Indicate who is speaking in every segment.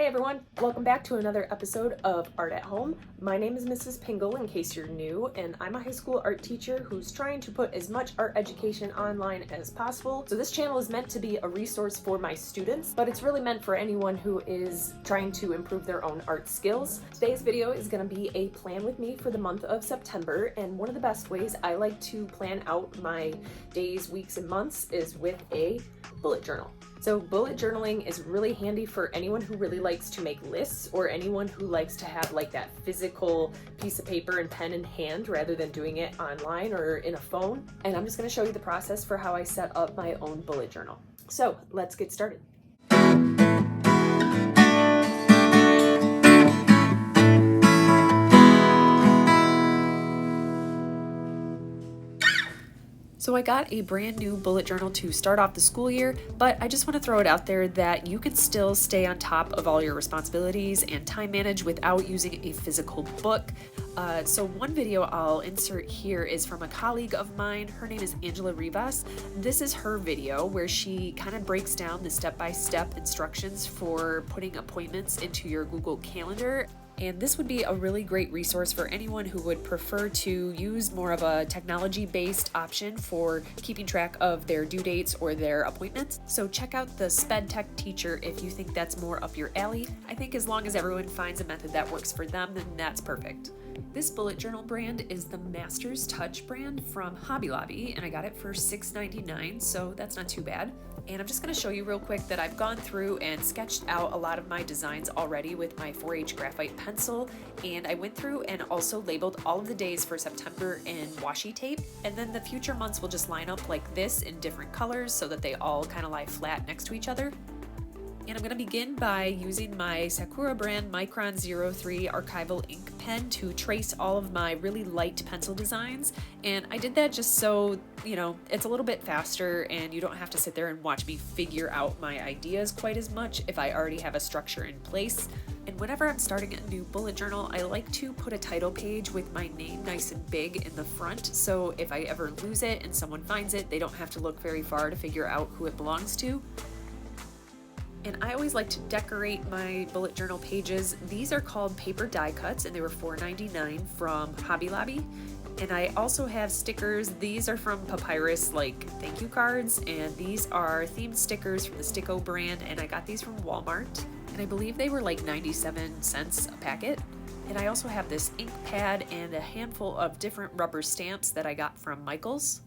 Speaker 1: Hey everyone, welcome back to another episode of Art at Home. My name is Mrs. Pingle in case you're new, and I'm a high school art teacher who's trying to put as much art education online as possible. So this channel is meant to be a resource for my students, but it's really meant for anyone who is trying to improve their own art skills. Today's video is going to be a plan with me for the month of September, and one of the best ways I like to plan out my days, weeks, and months is with a bullet journal. So bullet journaling is really handy for anyone who really likes to make lists or anyone who likes to have like that physical piece of paper and pen in hand rather than doing it online or in a phone. And I'm just going to show you the process for how I set up my own bullet journal. So let's get started. So I got a brand new bullet journal to start off the school year, but I just want to throw it out there that you can still stay on top of all your responsibilities and time manage without using a physical book. So one video I'll insert here is from a colleague of mine. Her name is Angela Rivas. This is her video where she kind of breaks down the step-by-step instructions for putting appointments into your Google Calendar. And this would be a really great resource for anyone who would prefer to use more of a technology-based option for keeping track of their due dates or their appointments. So check out the Sped Tech Teacher if you think that's more up your alley. I think as long as everyone finds a method that works for them, then that's perfect. This bullet journal brand is the Master's Touch brand from Hobby Lobby, and I got it for $6.99, so that's not too bad. And I'm just going to show you real quick that I've gone through and sketched out a lot of my designs already with my 4H graphite pencil, and I went through and also labeled all of the days for September in washi tape, and then the future months will just line up like this in different colors so that they all kind of lie flat next to each other. And I'm going to begin by using my Sakura brand Micron 03 archival ink pen to trace all of my really light pencil designs. And I did that just so, it's a little bit faster and you don't have to sit there and watch me figure out my ideas quite as much if I already have a structure in place. And whenever I'm starting a new bullet journal, I like to put a title page with my name nice and big in the front, so if I ever lose it and someone finds it, they don't have to look very far to figure out who it belongs to. And I always like to decorate my bullet journal pages. These are called paper die cuts, and they were $4.99 from Hobby Lobby. And I also have stickers. These are from Papyrus, like thank you cards, and these are themed stickers from the Sticko brand, and I got these from Walmart. And I believe they were like 97 cents a packet. And I also have this ink pad and a handful of different rubber stamps that I got from Michael's.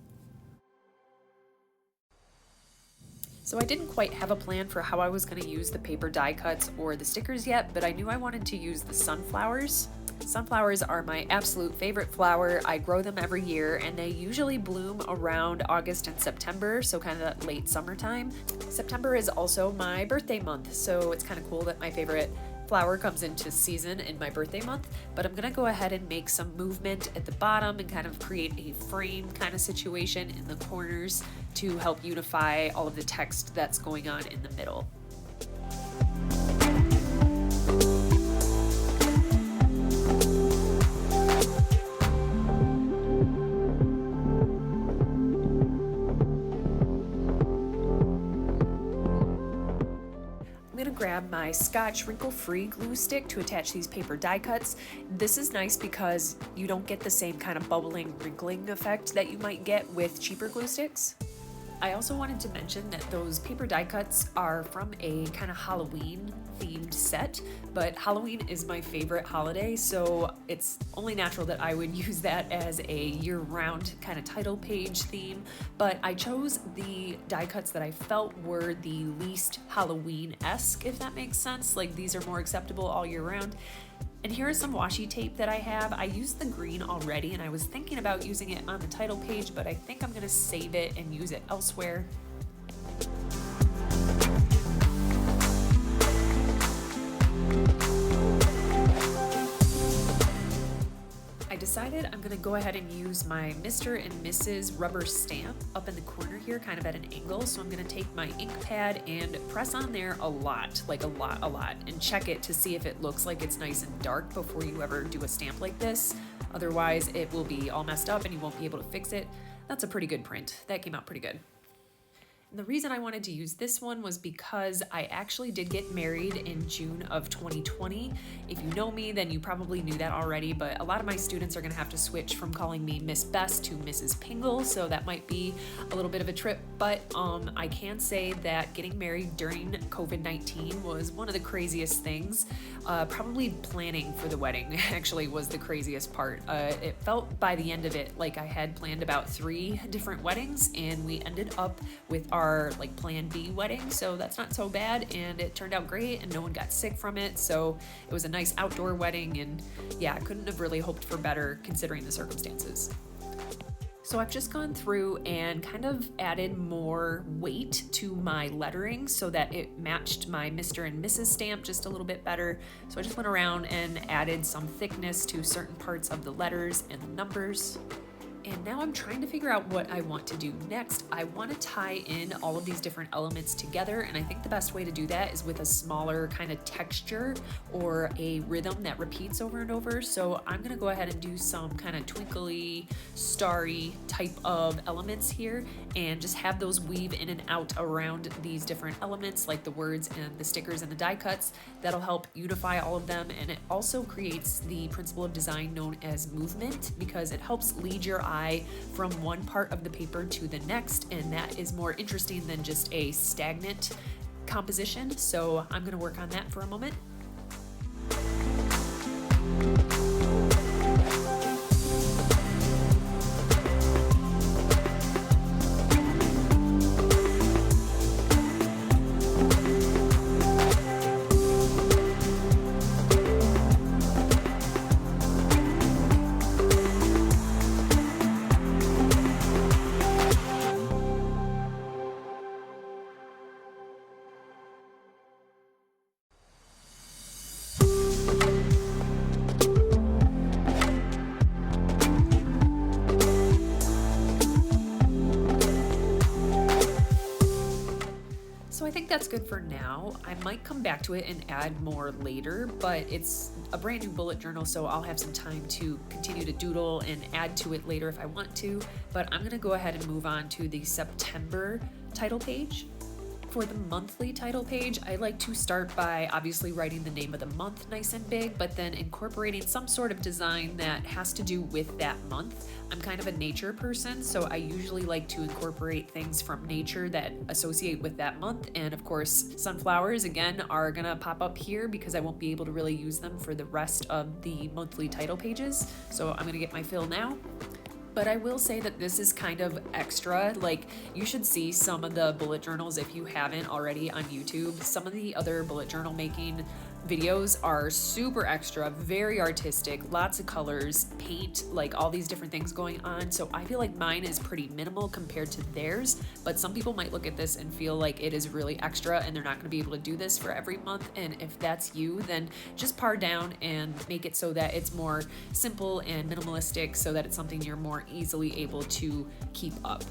Speaker 1: So I didn't quite have a plan for how I was going to use the paper die cuts or the stickers yet, but I knew I wanted to use the sunflowers. Sunflowers are my absolute favorite flower. I grow them every year, and they usually bloom around August and September, so kind of that late summertime. September is also my birthday month, so it's kind of cool that my favorite flower comes into season in my birthday month. But I'm gonna go ahead and make some movement at the bottom and kind of create a frame kind of situation in the corners to help unify all of the text that's going on in the middle. Grab my Scotch wrinkle-free glue stick to attach these paper die cuts. This is nice because you don't get the same kind of bubbling, wrinkling effect that you might get with cheaper glue sticks. I also wanted to mention that those paper die cuts are from a kind of Halloween themed set, but Halloween is my favorite holiday, so it's only natural that I would use that as a year-round kind of title page theme. But I chose the die cuts that I felt were the least Halloween-esque, if that makes sense. Like, these are more acceptable all year round. And here is some washi tape that I have. I used the green already, and I was thinking about using it on the title page, but I think I'm gonna save it and use it elsewhere. I decided I'm gonna go ahead and use my Mr. and Mrs. rubber stamp up in the corner here, kind of at an angle. So I'm gonna take my ink pad and press on there a lot, and check it to see if it looks like it's nice and dark before you ever do a stamp like this. Otherwise, it will be all messed up and you won't be able to fix it. That's a pretty good print. That came out pretty good. The reason I wanted to use this one was because I actually did get married in June of 2020. If you know me, then you probably knew that already, but a lot of my students are going to have to switch from calling me Miss Best to Mrs. Pingle, so that might be a little bit of a trip, but I can say that getting married during COVID-19 was one of the craziest things. Probably planning for the wedding actually was the craziest part. It felt by the end of it like I had planned about 3 different weddings, and we ended up with our like plan B wedding, so that's not so bad, and it turned out great and no one got sick from it, so it was a nice outdoor wedding, and yeah, I couldn't have really hoped for better considering the circumstances. So I've just gone through and kind of added more weight to my lettering so that it matched my Mr. and Mrs. stamp just a little bit better. So I just went around and added some thickness to certain parts of the letters and the numbers. And now I'm trying to figure out what I want to do next. I want to tie in all of these different elements together, and I think the best way to do that is with a smaller kind of texture or a rhythm that repeats over and over. So I'm going to go ahead and do some kind of twinkly, starry type of elements here and just have those weave in and out around these different elements like the words and the stickers and the die cuts. That'll help unify all of them, and it also creates the principle of design known as movement because it helps lead your eye from one part of the paper to the next, and that is more interesting than just a stagnant composition. So I'm going to work on that for a moment. So I think that's good for now. I might come back to it and add more later, but it's a brand new bullet journal, so I'll have some time to continue to doodle and add to it later if I want to. But I'm gonna go ahead and move on to the September title page. For the monthly title page, I like to start by obviously writing the name of the month nice and big, but then incorporating some sort of design that has to do with that month. I'm kind of a nature person, so I usually like to incorporate things from nature that associate with that month. And of course, sunflowers, again, are gonna pop up here because I won't be able to really use them for the rest of the monthly title pages. So I'm gonna get my fill now. But I will say that this is kind of extra. Like, you should see some of the bullet journals if you haven't already on YouTube. Some of the other bullet journal making videos are super extra, very artistic, lots of colors, paint, like all these different things going on. So I feel like mine is pretty minimal compared to theirs, but some people might look at this and feel like it is really extra and they're not going to be able to do this for every month. And if that's you, then just pare down and make it so that it's more simple and minimalistic so that it's something you're more easily able to keep up.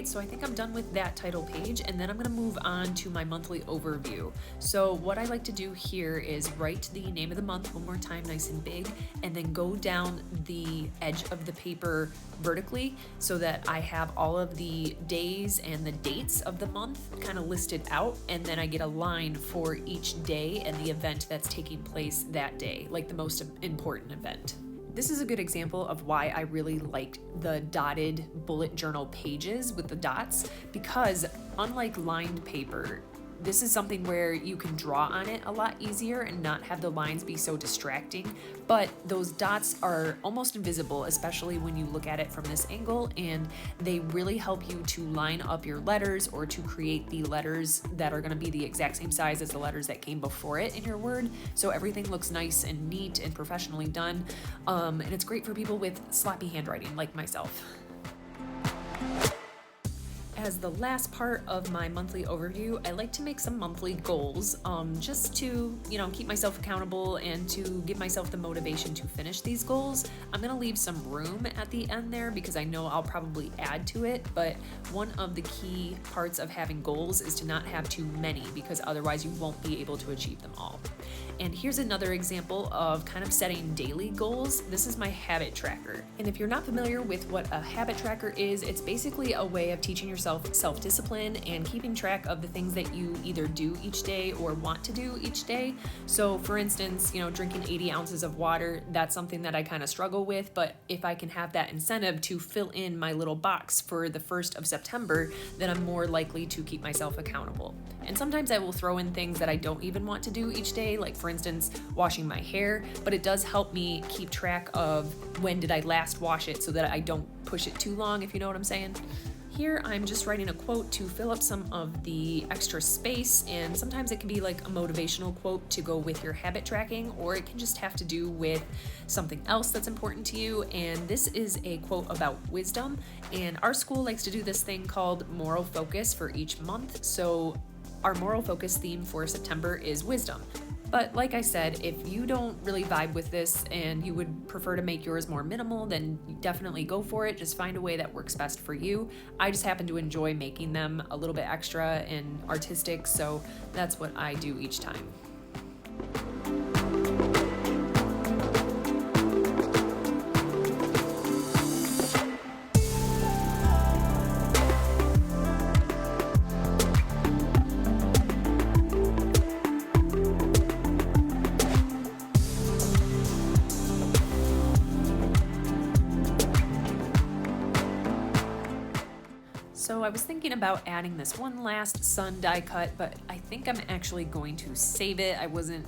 Speaker 1: So I think I'm done with that title page, and then I'm going to move on to my monthly overview. So what I like to do here is write the name of the month one more time nice and big, and then go down the edge of the paper vertically so that I have all of the days and the dates of the month kind of listed out, and then I get a line for each day and the event that's taking place that day, like the most important event. This is a good example of why I really liked the dotted bullet journal pages with the dots, because unlike lined paper, this is something where you can draw on it a lot easier and not have the lines be so distracting, but those dots are almost invisible, especially when you look at it from this angle, and they really help you to line up your letters or to create the letters that are going to be the exact same size as the letters that came before it in your word, so everything looks nice and neat and professionally done, and it's great for people with sloppy handwriting like myself. As the last part of my monthly overview, I like to make some monthly goals, just to, keep myself accountable and to give myself the motivation to finish these goals. I'm gonna leave some room at the end there because I know I'll probably add to it, but one of the key parts of having goals is to not have too many because otherwise you won't be able to achieve them all. And here's another example of kind of setting daily goals. This is my habit tracker. And if you're not familiar with what a habit tracker is, it's basically a way of teaching yourself self-discipline and keeping track of the things that you either do each day or want to do each day. So for instance, drinking 80 ounces of water, that's something that I kind of struggle with, but if I can have that incentive to fill in my little box for the 1st of September, then I'm more likely to keep myself accountable. And sometimes I will throw in things that I don't even want to do each day, like for instance, washing my hair, but it does help me keep track of when did I last wash it so that I don't push it too long, if you know what I'm saying. Here I'm just writing a quote to fill up some of the extra space, and sometimes it can be like a motivational quote to go with your habit tracking, or it can just have to do with something else that's important to you. And this is a quote about wisdom, and our school likes to do this thing called moral focus for each month. So our moral focus theme for September is wisdom. But like I said, if you don't really vibe with this and you would prefer to make yours more minimal, then definitely go for it. Just find a way that works best for you. I just happen to enjoy making them a little bit extra and artistic, so that's what I do each time. So I was thinking about adding this one last sun die cut, but I think I'm actually going to save it. I wasn't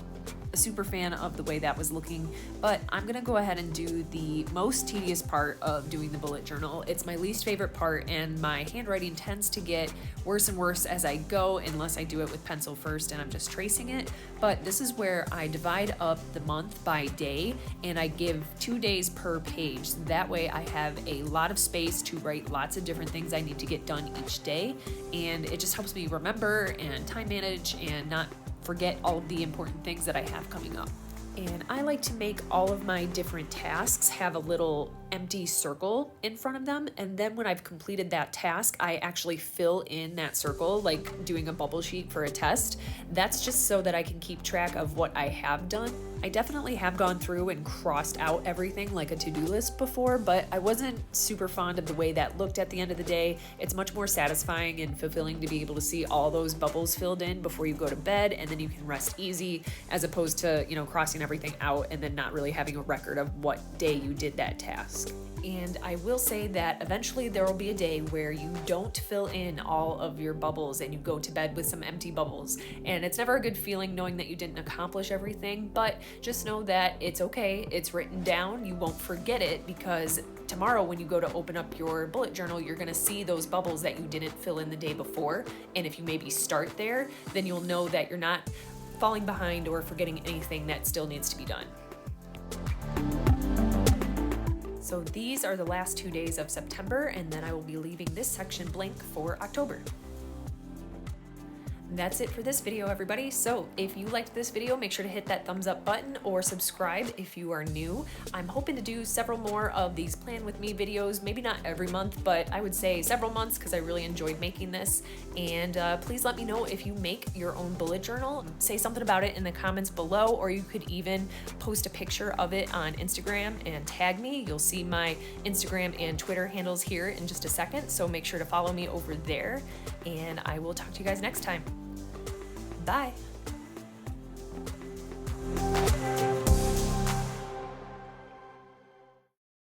Speaker 1: a super fan of the way that was looking, but I'm gonna go ahead and do the most tedious part of doing the bullet journal. It's my least favorite part, and my handwriting tends to get worse and worse as I go unless I do it with pencil first and I'm just tracing it. But this is where I divide up the month by day and I give 2 days per page. That way I have a lot of space to write lots of different things I need to get done each day, and it just helps me remember and time manage and not forget all of the important things that I have coming up. And I like to make all of my different tasks have a little empty circle in front of them, and then when I've completed that task, I actually fill in that circle like doing a bubble sheet for a test. That's just so that I can keep track of what I have done. I definitely have gone through and crossed out everything like a to-do list before, but I wasn't super fond of the way that looked at the end of the day. It's much more satisfying and fulfilling to be able to see all those bubbles filled in before you go to bed, and then you can rest easy, as opposed to, crossing everything out and then not really having a record of what day you did that task. And I will say that eventually there will be a day where you don't fill in all of your bubbles and you go to bed with some empty bubbles. And it's never a good feeling knowing that you didn't accomplish everything, but just know that it's okay. It's written down. You won't forget it, because tomorrow when you go to open up your bullet journal, you're gonna see those bubbles that you didn't fill in the day before. And if you maybe start there, then you'll know that you're not falling behind or forgetting anything that still needs to be done. So these are the last 2 days of September, and then I will be leaving this section blank for October. That's it for this video, everybody. So if you liked this video, make sure to hit that thumbs up button or subscribe if you are new. I'm hoping to do several more of these Plan With Me videos, maybe not every month, but I would say several months, because I really enjoyed making this. And please let me know if you make your own bullet journal. Say something about it in the comments below, or you could even post a picture of it on Instagram and tag me. You'll see my Instagram and Twitter handles here in just a second, so make sure to follow me over there, and I will talk to you guys next time. Bye.